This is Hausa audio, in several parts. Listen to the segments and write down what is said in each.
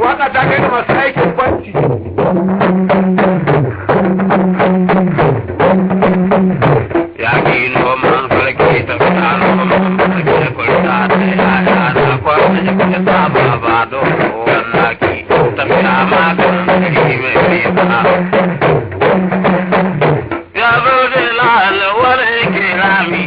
waka ta kai da masu aikin kwanci yaƙi noman sarki ta fita noman sarki da kurta ta yaya na kwanci da kuka saba ba don kowan naki ta fita maganin gari mai nisa ya zo da lalawar kirami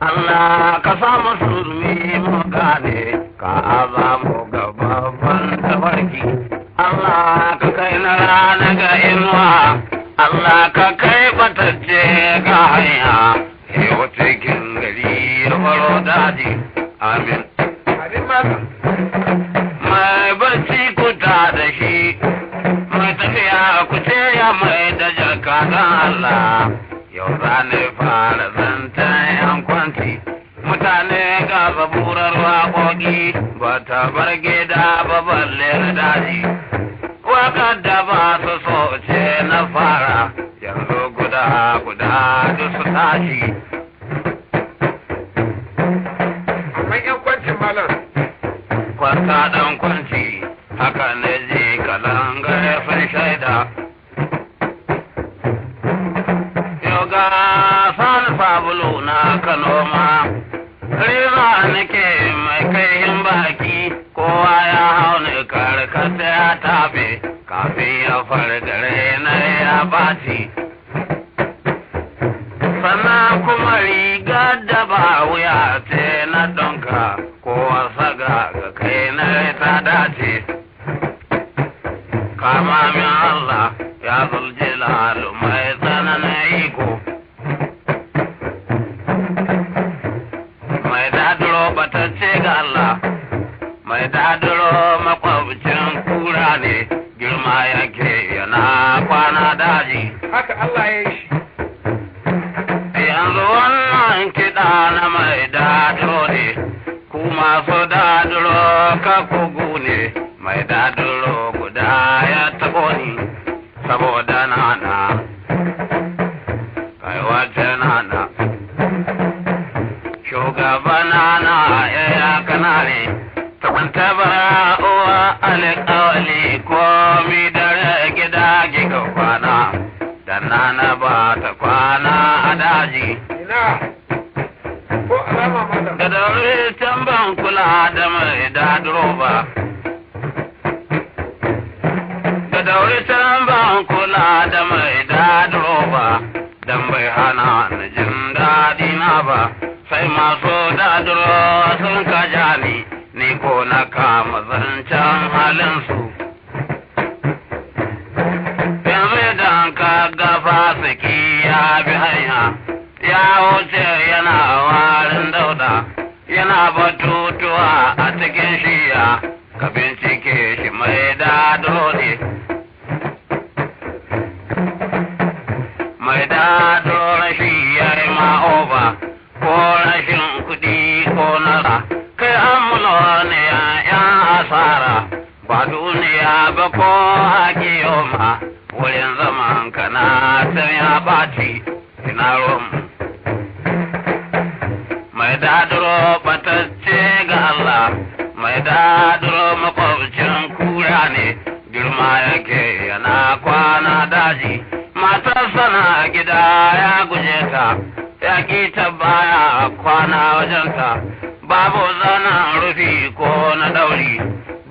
Allah ka sa musulmi mu gane ka azamu ga babban tafarki Allah ka kai na rana ga inuwa Allah ka kai batacce ga hanya yau cikin gari ya faro daji amin mai barci kuta da shi mai tafiya kuce ya mai da jaka don Allah yau zane fara zantan yan kwanci mutane ga zaburar waƙoƙi ba ta bar gida ba balle na daji waƙar da ba su so ce na fara yanzu guda duk su tashi mai yan kwancin malam kwanta ɗan kwanci haka ne ji kalanga ya sun shaida yoga sani sabulu na kanoma riba nake mai kaihin baki kowa ya hau ne karkata ya tafe kafin ya fargare na ya baci sannan kuma riga da ba wuya ce na donka kowa saga ga kai na ta dace kama min Allah ya zuljilalu mai tsananin iko mai dadiro batacce ga Allah mai dadiro makwabcin kura ne girma yake yana kwana daji haka Allah ya yi shi yanzu wannan kiɗa na mai dadiro ne ku masu dadiro ka kugu ne mai dadiro guda ya taɓo ni saboda nana kai wace nana shugabana na ya kanare tabara uwa alƙawali komi dare gida giga kwana da nana ba ta kwana a daji ina ko alama malam da daure can ban kula da mai dadiro ba da daure can ban kula da mai dadiro ba dan bai hana na jin daɗi na ba sai masu dadiro sun kaja ni ko na kama zancen halinsu yanzu idan ka gafa saki ya bi hanya ya wuce yana warin dauda yana batutuwa a cikin shiya ka bincike shi mai dadiro ne mai dadiro rashi ya yi ma'oba ko rashin kuɗi ko nara kai amula ne yan asara ba duniya ba ko haƙi ma wurin zaman kana can ya ɓaci ina romu mai dadiro batacce ga Allah mai dadiro makwabcin kura ne girma yake yana kwana daji matarsa na gida ya guje ta ya ƙi ta baya kwana wajenta babu zanen rufi ko na dauri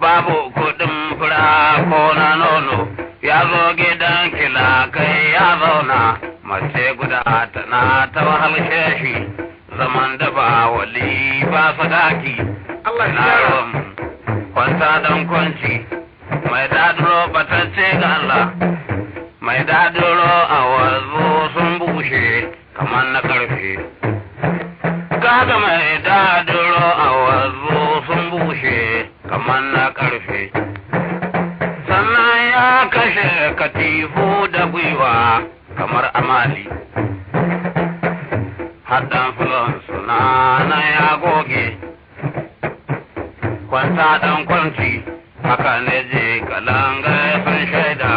babu kuɗin fura ko na nono ya zo gidan kila kai ya zauna mace guda tana ta wahalshe shi zaman da ba wali ba sadaki Allah na ya rom kwanta don kwanci mai dadiro batacce ga Allah mai dadiro a wazo sun bushe kamar na karfe kaga mai dadiro a wazo sun bushe kamar na karfe sannan ya kashe katifu da gwiwa kamar amali haddan fulon suna na ya goge kwanta dan kwanci haka ne je kalanga sun shaida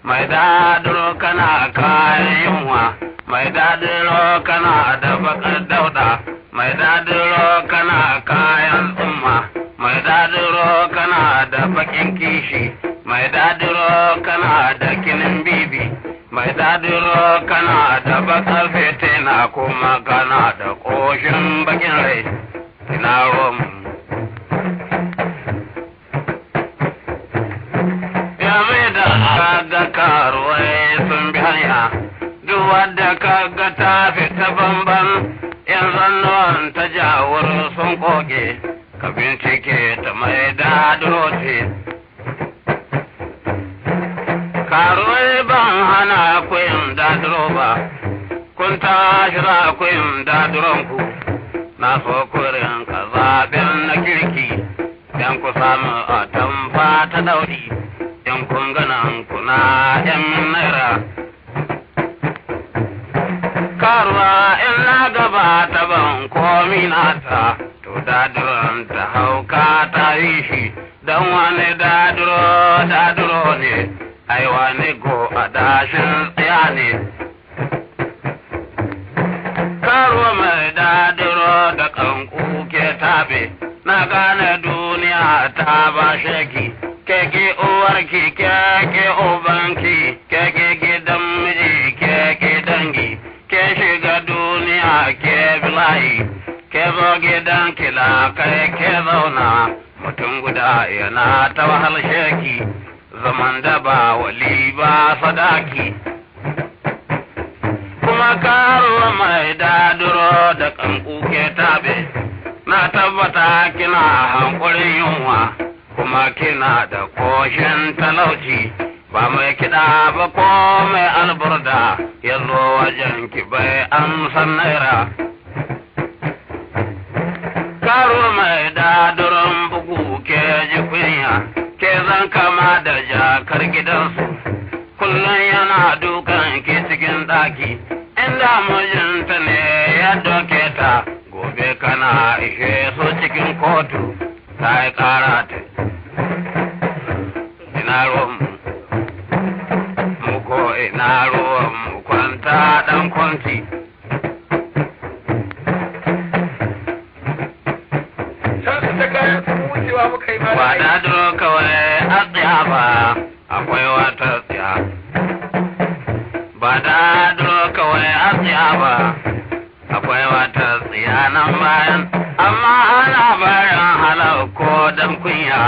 mai dadiro kana kayan yunwa mai dadiro kana da bakar dauda, mai dadiro kana kayan tsumma, mai dadiro kana da bakin kishi, mai dadiro kana da kinin bibi, mai dadiro kana da bakar fetina kuma kana da koshin bakin rai. Ina romu ya mai da kaga karuwai sun bi hanya, duk wadda kaga ta fita bamban, yan zannuwan ta jawur sun koke, ka bincike ta mai dadiro ce. Karuwai ban hana ku yin dadiro ba, kun tashi za ku yin dadironku, na so kurin ka zaɓen na kirki, yan ku samu a tamfa ta dauri, yan kun ganan kuna yan naira. Karuwa in na gaba ta ban komi nata, to dadiron ta hauka ta yi shi, don wani dadiro ne, ai wani go a dashin tsaya ne. Karuwa mai dadiro da kanku ke tabe, na gane duniya ta ba shaki, keke uwarki, keke ubanki, keke gidan miji, keke dangi, ke shiga duniya ke bilayi, ke zo gidan kila kai ke zauna, mutum guda yana ta wahal sheki, zaman da ba wali ba sadaki. Kuma karuwa mai dadiro da kanku ke tabe, na tabbata kina hankulin yunwa, kuma kina da koshin talauci, ba mai kiɗa ba ko mai alburda, ya zo wajen ki bai amsan naira. Karuwa mai dadiron bugu ke ji kunya, ke zan kama da jakar gidansu, kullum yana dukan ki cikin ɗaki, inda mijinta ne ya doke ta, gobe kana ishe su cikin kotu, ta yi ƙara ta. Ina ruwan mu ko ina ruwan mu kwanta ɗan kwanci. Ba dadiro kawai a tsaya ba, akwai wata tsaya. Ba dadiro kawai a tsaya ba, akwai wata tsaya nan bayan, amma ana bayan halar ko dan kunya.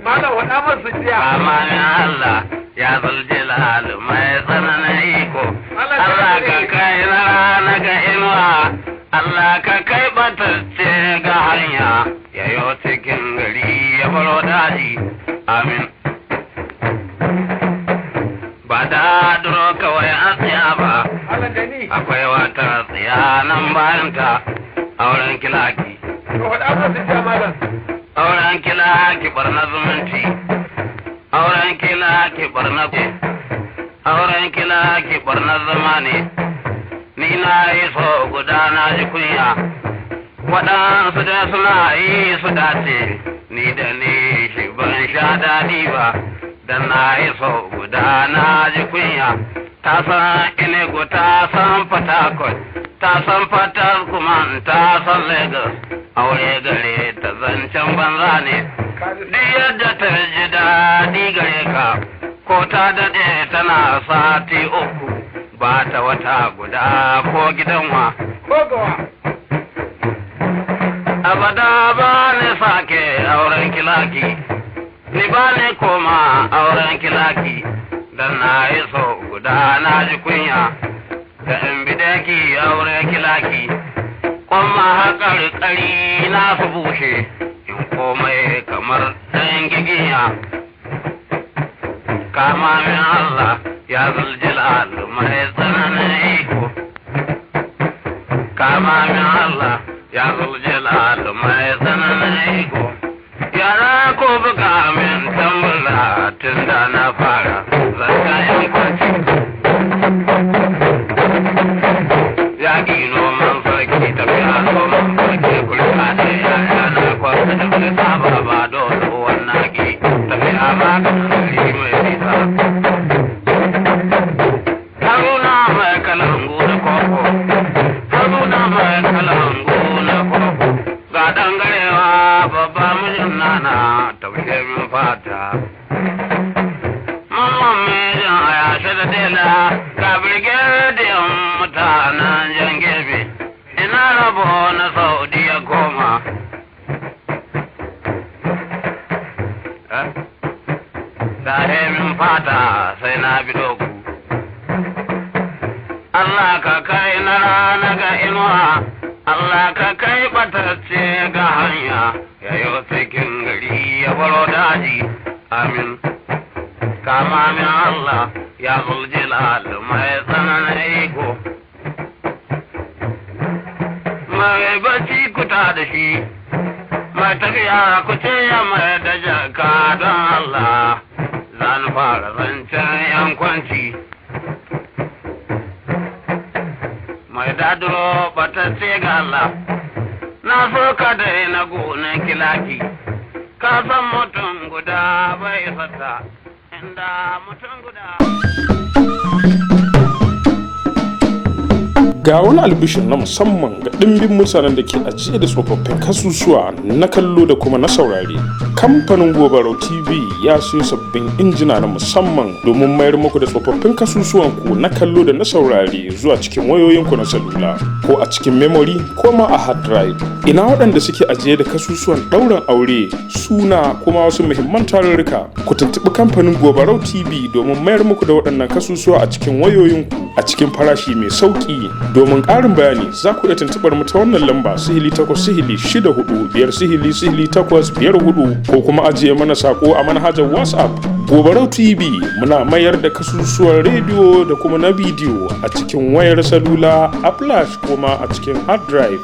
Malam wada masu jiya. Amanin Allah ya zuljilal mai tsananin iko. Allah ka kai rana ga inuwa, Allah ka kai batacce ga hanya, yayo cikin gari ya baro daji. Amin. Ba dadiro kawai a tsaya ba, akwai wata tsaya nan bayanta, auren kilaki. Auren kilaki barna zumunci, auren kilaki barna ce, auren kilaki barna zama ne, ni na yi so guda na ji kunya, waɗansu da suna yi su dace, ni da ni shi ban sha daɗi ba, dan na yi so guda na ji kunya, ta san Enugu, ta san Fatakot, ta san Fatar kuma ta san Lagos, aure gare ta zancen banza ne, duk yadda ta ji daɗi gare ka, ko ta daɗe tana sati uku, ba ta wata guda ko gidanwa. Abada ba ni sake auren kilaki, ni ba ni koma auren kilaki, dan na yi so guda na ji kunya, da in bidaki auren kilaki, kwamma haƙar ƙari na su bushe, in komai kamar ɗan gigiya. Kama min Allah ya zuljilal mai tsananin iko, kama min Allah ya zuljilal mai tsananin iko, yara ko buga min tambula tun da na fara zanta yan kwanci. Yaƙi noman sarki tafiya noman sarki kulka da yaya na kwasa da wani saba ba dole wannan ki tafiya ba ka sarki mai nisa. Haruna mai kalangu da fata sai na bi doku. Allah ka kai na rana ga inuwa, Allah ka kai batacce ga hanya, yayo cikin gari ya baro daji, amin. Kama min Allah ya zuljilal mai tsananin iko. Mai bacci kuta da shi, mai tafiya ku ce ya mai da jaka don Allah, zan fara zancen yankwanci. Mai daduro batacce ga Allah, na so ka daina gonan kilaki, ka san mutum guda bai sata, inda mutum guda. Ga wani albishin na musamman ga ɗimbin mutanen da ke ajiye da tsofaffin kasusuwa na kallo da kuma na saurare. Kamfanin Gobarau TV ya siyo sabbin injina na musamman domin mayar muku da tsofaffin kasusuwanku na kallo da na saurare zuwa cikin wayoyinku na salula ko a cikin memory ko ma a hard drive. Ina waɗanda suke ajiye da kasusuwan ɗaurin aure, suna kuma wasu muhimman tarurruka. Ku tuntuɓi kamfanin Gobarau TV domin mayar muku da waɗannan kasusuwa a cikin wayoyinku a cikin farashi mai sauƙi. Domin ƙarin bayani za ku iya tuntuɓar mu ta wannan lamba 0800640854 ko kuma ajiye mana sako a manhajar WhatsApp. Gobarau TV muna mayar da kasusuwan rediyo da kuma na bidiyo a cikin wayar salula, a flash kuma a cikin hard drive.